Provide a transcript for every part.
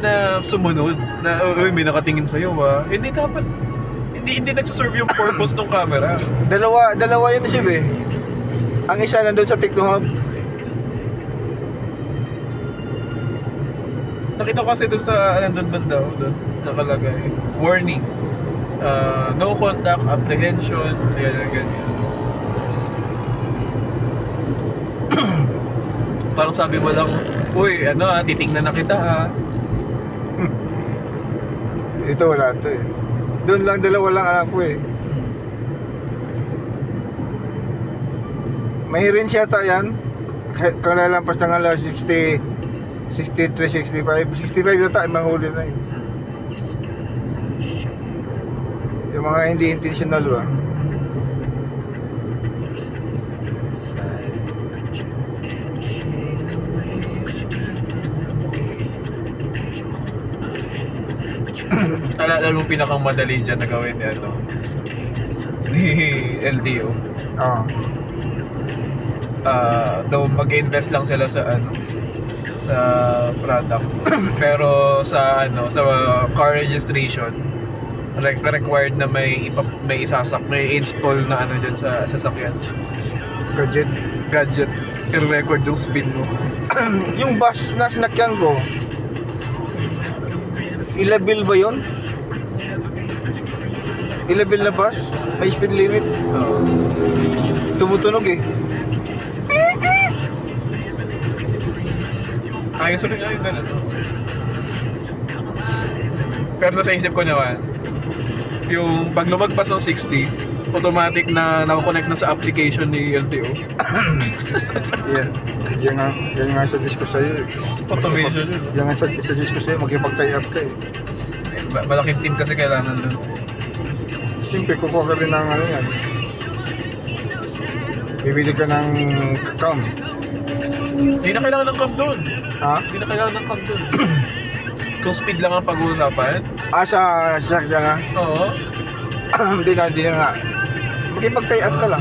na sumunod na uy, may nakatingin sa'yo hindi dapat hindi nagsaserve yung purpose ng camera. Dalawa yun siya eh. Ang isa nandun sa Techno Hub. Nakita ko kasi dun sa nandun banda doon nakalagay warning, no contact, apprehension, ganyan. Parang sabi mo lang, uy, titingnan na kita ha. Ito wala to eh. Doon lang, dalawa lang anak ko eh. May rin siya ta yan. Kung lalampas na nga 60, 63, 65. 65 yata, mahuli na yun. Yung mga hindi intentional ba. Alam mo pinakang madali dyan na gawin ni LTO. Oo. Daw mag-invest lang sila sa sa product. Pero sa car registration required na may install na diyan sa sasakyan. Gadget i-record yung speed mo. Yung bus na sinakyan ko, ilabil ba yun? Ilabil na bus? May speed limit? Tumutunog eh. Ayos ulit yung ganun. Pero sa isip ko naman, yung pag lumagpas ng 60, automatic na nakakonect na sa application ni LTO. Yan nga suggest ko sa'yo eh. Automation yun. Yan nga suggest ko sa'yo, magkipag-tie up ka eh. Malaking team kasi kailangan doon. Siyempre, kukuha ka rin ng yan. Bibili ka ng cam. Hindi na kailangan ng cam doon. Ha? Hindi na kailangan ng cam doon. Kung speed lang ang pag-uusapan. Sa sasakyan nga? Oo. Hindi na nga. Magkipag-tie up ka lang.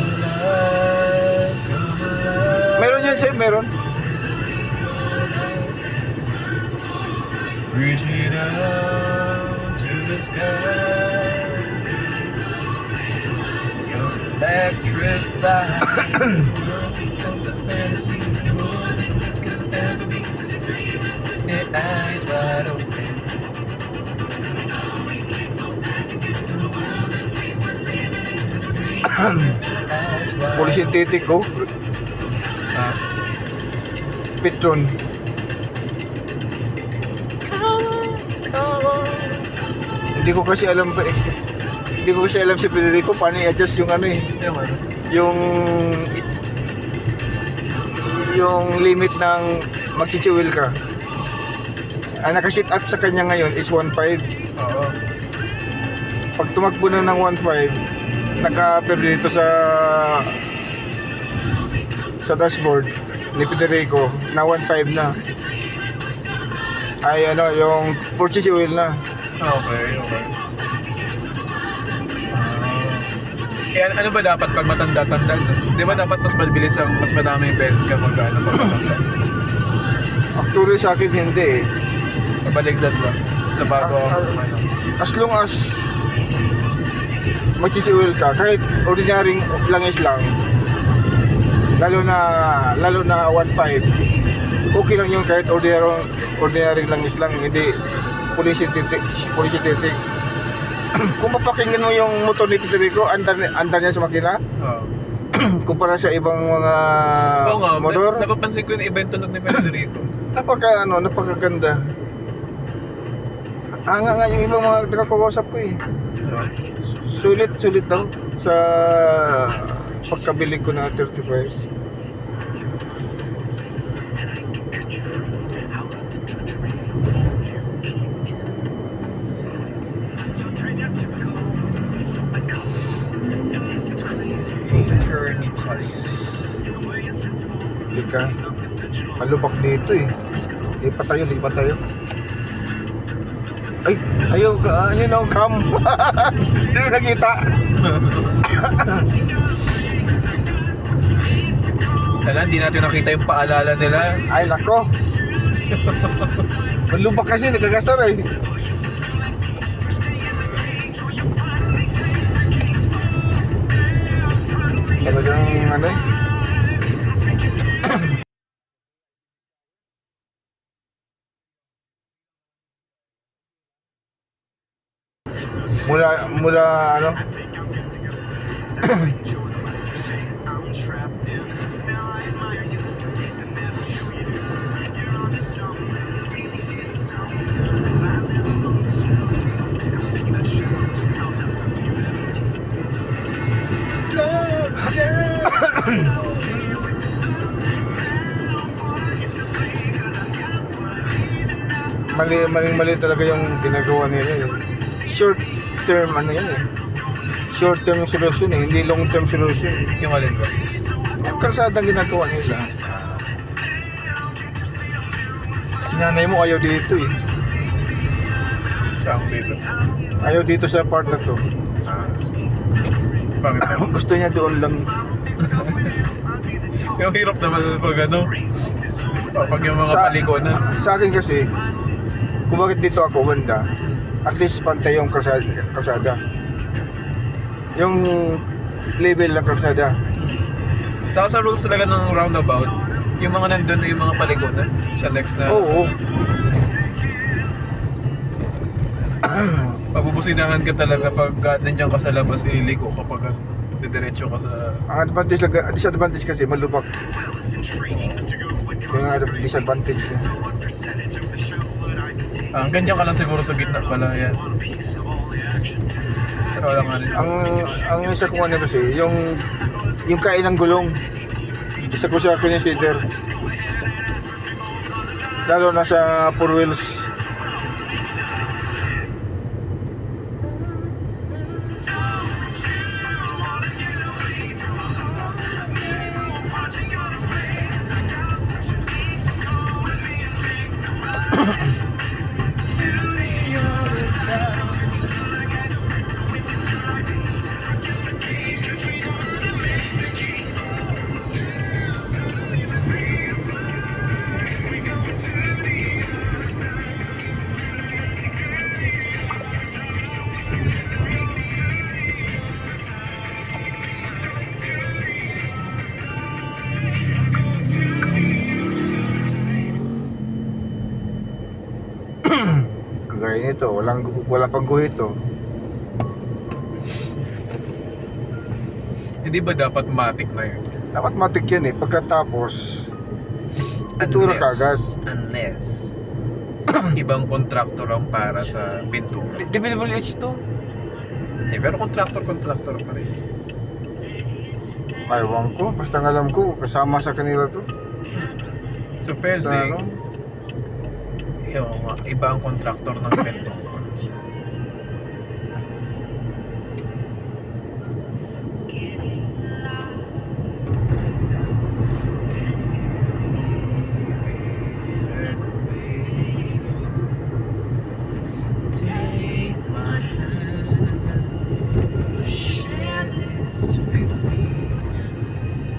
Meron yan sa'yo, meron. Reaching out to the sky, your electrified of the fantasy world, your eyes wide open. Polisintetic ko. Petron. Hindi ko kasi alam pa eh. Hindi ko kasi alam si Federico paano i-adjust yung yung limit ng mag-chichiwil ka. Ang naka-sit up sa kanya ngayon is 1.5. Oo. Pag tumakbo na ng 1.5, naka-per dito sa dashboard ni Federico na 1.5 na. Ay yung purchase oil na. Okay. Ano ba dapat pag matanda-tanda? Di ba dapat mas mabilis mas madami yung benefit kapag pag matanda? Actually sa akin hindi eh. Mabaligtad ba? Sa bago As long as mag-oil ka, kahit ordinaryong langis lang, lalo na 1.5, okay lang yung kahit ordinaryong langis lang, hindi polisintetic. Kung mapakinggan mo yung motor ni Federico, andar niya sa makina. Kumpara sa ibang mga motor. Napapansin ko yung iba yung tunog ni Federico. Napakaganda. Nga yung ibang mga nagkakausap ko eh. Sulit daw sa pagkabili ko na 35. Hindi ka malubak dito eh. Lipat tayo. Ay, ayaw ka, yun ang cam. Hindi mo nakita. Hindi natin nakita yung paalala nila. Ay, nako. Malubak kasi, nagagasar eh. Talagang ano eh. Mula ano, mali talaga yung ginagawa nila eh. Short term ano yan eh. Short term solution eh, hindi long term solution. Yung alin ba? Yung kalsadang ginagawa nila. Sinanay mo ayaw dito eh. Saan dito? Ayaw dito sa part na to. Bakit? Gusto niya doon lang. Yung hirap naman pag ano, pag yung mga paliko na. Sa akin kasi, kung bakit dito ako banda, at least pantay yung kalsada. Yung level ng kalsada. Sa rules talaga ng roundabout, yung mga nandun na yung mga paliko na sa next na. Oo. Pabubusinahan ka talaga pag nandiyan ka sa labas, iliko kapag didiretso ka sa... Ang disadvantage kasi malubak. Yung disadvantage niya. Ang ganyan ka lang siguro sa gitna pala yan. Pero wala nga rin. Ang isa kong ano kasi, yung kain ng gulong. Isa ko sa consider. Lalo na sa 4 wheels. Kagaya nito, wala pang guhit to. Hindi ba dapat matic na yun? Dapat matik yan eh. Pagkatapos, itura ka agad. Unless ibang contractor ang para sa pintura. DPWH to. Eh, pero contractor pa rin. Aywan ko, basta ang alam ko, kasama sa kanila to. So pwede, Sa ano? yung ibang contractor ng pintura.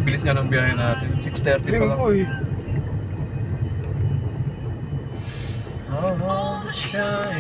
Bilis nga ng biyahe natin. 6:30 pa lang. Linggo eh. All the shine.